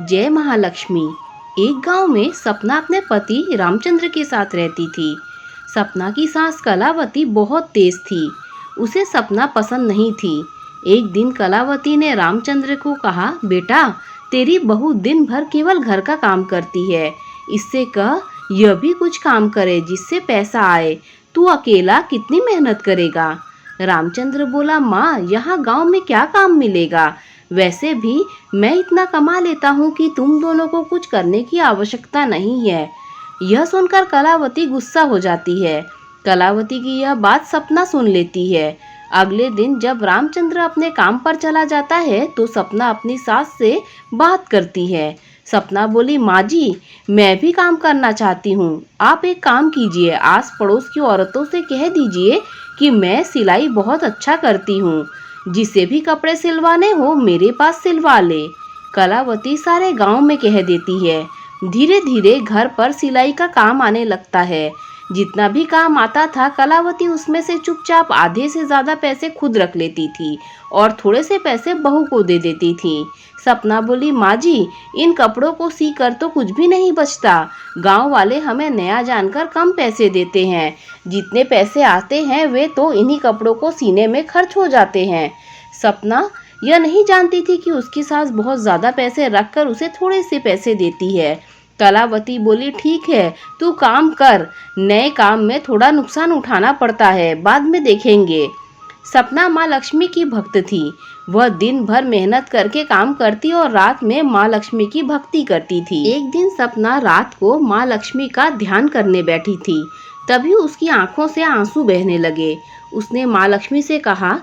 जय महालक्ष्मी। एक गांव में सपना अपने पति रामचंद्र के साथ रहती थी। सपना की सास कलावती बहुत तेज थी। उसे सपना पसंद नहीं थी। एक दिन कलावती ने रामचंद्र को कहा, बेटा, तेरी बहू दिन भर केवल घर का काम करती है। इससे कह यह भी कुछ काम करे जिससे पैसा आए। तू अकेला कितनी मेहनत करेगा। रामचंद्र बोला, माँ, यहाँ गांव में क्या काम मिलेगा। वैसे भी मैं इतना कमा लेता हूँ कि तुम दोनों को कुछ करने की आवश्यकता नहीं है। यह सुनकर कलावती गुस्सा हो जाती है। कलावती की यह बात सपना सुन लेती है। अगले दिन जब रामचंद्र अपने काम पर चला जाता है तो सपना अपनी सास से बात करती है। सपना बोली, माँ जी, मैं भी काम करना चाहती हूँ। आप एक काम कीजिए, आस पड़ोस की औरतों से कह दीजिए कि मैं सिलाई बहुत अच्छा करती हूँ। जिसे भी कपड़े सिलवाने हो मेरे पास सिलवा ले। कलावती सारे गांव में कह देती है। धीरे धीरे घर पर सिलाई का काम आने लगता है। जितना भी काम आता था कलावती उसमें से चुपचाप आधे से ज्यादा पैसे खुद रख लेती थी और थोड़े से पैसे बहू को दे देती थी। सपना बोली, माँ जी, इन कपड़ों को सी कर तो कुछ भी नहीं बचता। गांव वाले हमें नया जानकर कम पैसे देते हैं। जितने पैसे आते हैं वे तो इन्हीं कपड़ों को सीने में खर्च हो जाते हैं। सपना यह नहीं जानती थी कि उसकी सास बहुत ज्यादा पैसे रखकर उसे थोड़े से पैसे देती है। कलावती बोली, ठीक है, तू काम कर। नए काम में थोड़ा नुकसान उठाना पड़ता है, बाद में देखेंगे। सपना माँ लक्ष्मी की भक्त थी। वह दिन भर मेहनत करके काम करती और रात में माँ लक्ष्मी की भक्ति करती थी। एक दिन सपना रात को माँ लक्ष्मी का ध्यान करने बैठी थी। तभी उसकी आंखों से आंसू बहने लगे। उसने माँ लक्ष्मी से कहा,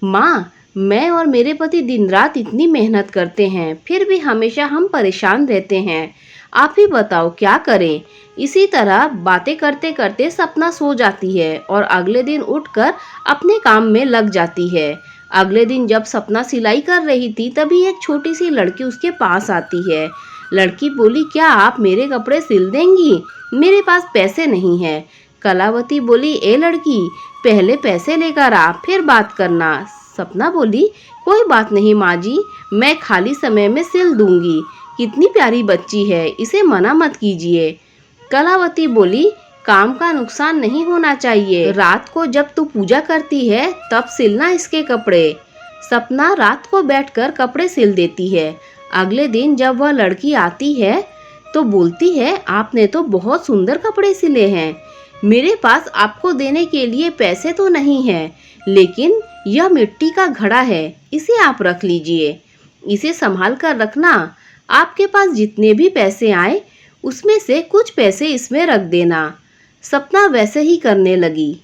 माँ, मैं और मेरे पति दिन रात इतनी मेहनत करते हैं, फिर भी हमेशा हम परेशान रहते हैं। आप ही बताओ क्या करें। इसी तरह बातें करते करते सपना सो जाती है और अगले दिन उठकर अपने काम में लग जाती है। अगले दिन जब सपना सिलाई कर रही थी तभी एक छोटी सी लड़की उसके पास आती है। लड़की बोली, क्या आप मेरे कपड़े सिल देंगी? मेरे पास पैसे नहीं है। कलावती बोली, ए लड़की, पहले पैसे लेकर आ, फिर बात करना। सपना बोली, कोई बात नहीं माँ जी, मैं खाली समय में सिल दूंगी। कितनी प्यारी बच्ची है, इसे मना मत कीजिए। कलावती बोली, काम का नुकसान नहीं होना चाहिए। रात को जब तू पूजा करती है तब सिलना इसके कपड़े। सपना रात को बैठकर कपड़े सिल देती है। अगले दिन जब वह लड़की आती है तो बोलती है, आपने तो बहुत सुंदर कपड़े सिले हैं। मेरे पास आपको देने के लिए पैसे तो नहीं है, लेकिन यह मिट्टी का घड़ा है, इसे आप रख लीजिए। इसे संभाल कर रखना। आपके पास जितने भी पैसे आए उसमें से कुछ पैसे इसमें रख देना। सपना वैसे ही करने लगी।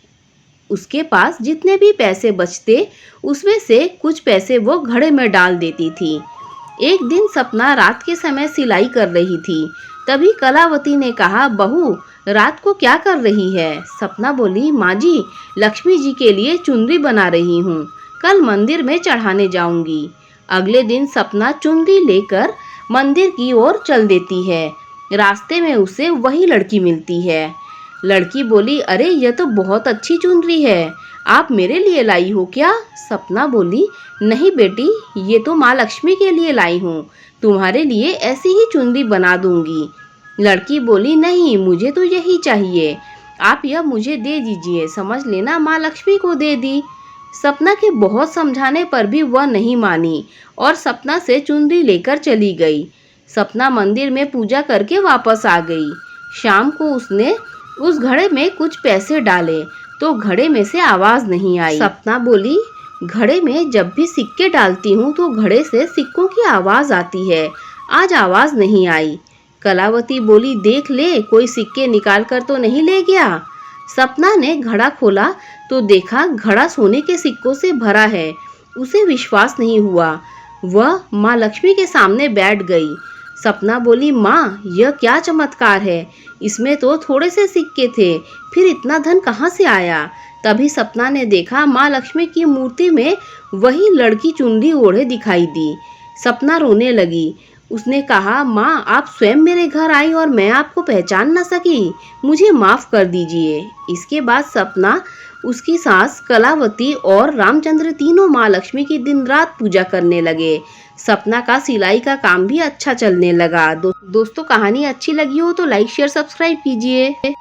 उसके पास जितने भी पैसे बचते उसमें से कुछ पैसे वो घड़े में डाल देती थी। एक दिन सपना रात के समय सिलाई कर रही थी। तभी कलावती ने कहा, बहू, रात को क्या कर रही है? सपना बोली, माँ जी, लक्ष्मी जी के लिए चुनरी बना रही हूँ, कल मंदिर में चढ़ाने जाऊंगी। अगले दिन सपना चुनरी लेकर मंदिर की ओर चल देती है। रास्ते में उसे वही लड़की मिलती है। लड़की बोली, अरे यह तो बहुत अच्छी चुनरी है, आप मेरे लिए लाई हो क्या? सपना बोली, नहीं बेटी, ये तो माँ लक्ष्मी के लिए लाई हूँ, तुम्हारे लिए ऐसी ही चुनरी बना दूंगी। लड़की बोली, नहीं, मुझे तो यही चाहिए, आप यह मुझे दे दीजिए, समझ लेना माँ लक्ष्मी को दे दी। सपना के बहुत समझाने पर भी वह नहीं मानी और सपना से चुनरी लेकर चली गई। सपना मंदिर में पूजा करके वापस आ गई। शाम को उसने उस घड़े में कुछ पैसे डाले तो घड़े में से आवाज नहीं आई। सपना बोली, घड़े में जब भी सिक्के डालती हूँ तो घड़े से सिक्कों की आवाज आती है, आज आवाज नहीं आई। कलावती बोली, देख ले, कोई सिक्के निकाल कर तो नहीं ले गया। सपना ने घड़ा खोला तो देखा घड़ा सोने के सिक्कों से भरा है। उसे विश्वास नहीं हुआ। वह माँ लक्ष्मी के सामने बैठ गई। सपना बोली, माँ, यह क्या चमत्कार है, इसमें तो थोड़े से सिक्के थे, फिर इतना धन कहाँ से आया? तभी सपना ने देखा माँ लक्ष्मी की मूर्ति में वही लड़की चुनरी ओढ़े दिखाई दी। सपना रोने लगी। उसने कहा, माँ, आप स्वयं मेरे घर आई और मैं आपको पहचान न सकी, मुझे माफ कर दीजिए। इसके बाद सपना, उसकी सास कलावती और रामचंद्र तीनों माँ लक्ष्मी की दिन रात पूजा करने लगे। सपना का सिलाई का काम भी अच्छा चलने लगा। दोस्तों, कहानी अच्छी लगी हो तो लाइक शेयर सब्सक्राइब कीजिए।